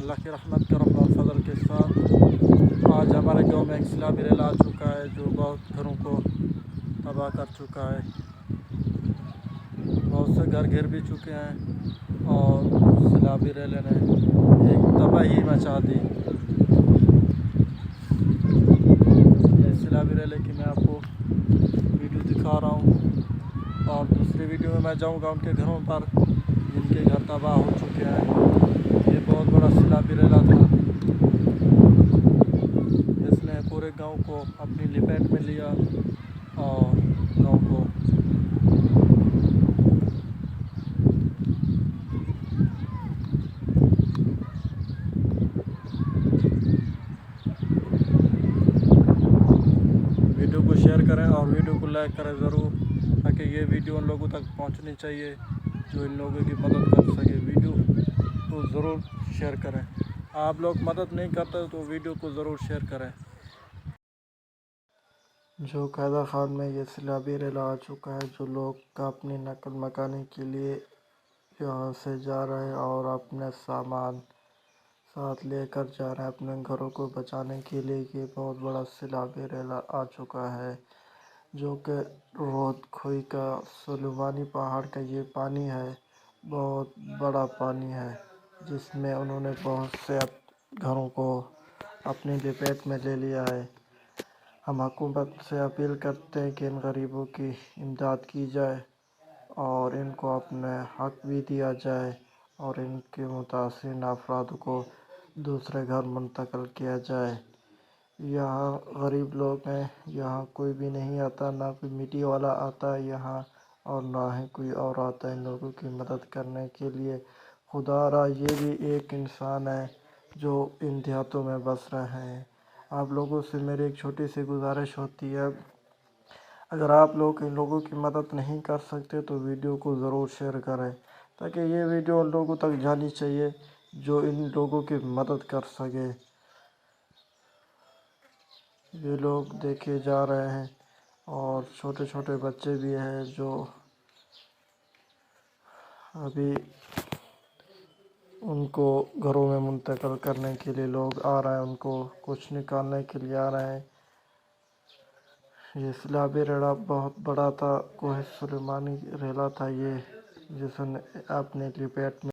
اللہ کی رحمت کرم اور فضل کے ساتھ آج ہمارے گاؤں میں ایک سیلابی ریل آ چکا ہے جو بہت گھروں کو تباہ کر چکا ہے. بہت سے گھر گر بھی چکے ہیں اور سیلابی ریلیں نے ایک تباہی مچا دی. یہ سیلابی ریلیں کی میں آپ کو ویڈیو دکھا رہا ہوں اور دوسری ویڈیو میں جاؤں گا ان کے گھروں پر جن کے گھر تباہ ہو چکے ہیں. یہ بہت بڑا سیلابی ریلا تھا. اس نے پورے گاؤں کو اپنی لپیٹ میں لیا اور گاؤں کو ویڈیو کو شیئر کریں اور ویڈیو کو لائک کریں ضرور تاکہ یہ ویڈیو ان لوگوں تک پہنچنی چاہیے جو ان لوگوں کی مدد کر سکے. ویڈیو کو ضرور شیئر کریں. آپ لوگ مدد نہیں کرتے تو ویڈیو کو ضرور شیئر کریں. جو قیدہ خان میں یہ سیلابی ریلا آ چکا ہے جو لوگ اپنی نقل مکانی کے لیے یہاں سے جا رہے ہیں اور اپنے سامان ساتھ لے کر جا رہے ہیں اپنے گھروں کو بچانے کے لیے. یہ بہت بڑا سیلابی ریلا آ چکا ہے جو کہ رود کھوئی کا سلیمانی پہاڑ کا یہ پانی ہے. بہت بڑا پانی ہے جس میں انہوں نے بہت سے گھروں کو اپنی لپیٹ میں لے لیا ہے. ہم حکومت سے اپیل کرتے ہیں کہ ان غریبوں کی امداد کی جائے اور ان کو اپنے حق بھی دیا جائے اور ان کے متاثرین افراد کو دوسرے گھر منتقل کیا جائے. یہاں غریب لوگ ہیں. یہاں کوئی بھی نہیں آتا، نہ کوئی میڈیا والا آتا ہے یہاں اور نہ ہی کوئی اور آتا ہے ان لوگوں کی مدد کرنے کے لیے. خدا را یہ بھی ایک انسان ہے جو ان دیہاتوں میں بس رہے ہیں. آپ لوگوں سے میری ایک چھوٹی سی گزارش ہوتی ہے، اگر آپ لوگ ان لوگوں کی مدد نہیں کر سکتے تو ویڈیو کو ضرور شیئر کریں تاکہ یہ ویڈیو ان لوگوں تک جانی چاہیے جو ان لوگوں کی مدد کر سکے. یہ لوگ دیکھے جا رہے ہیں اور چھوٹے چھوٹے بچے بھی ہیں جو ابھی ان کو گھروں میں منتقل کرنے کے لیے لوگ آ رہے ہیں، ان کو کچھ نکالنے کے لیے آ رہے ہیں. یہ سیلابی ریلا بہت بڑا تھا. کوہ سلیمانی ریلا تھا یہ جس نے اپنے لپیٹ میں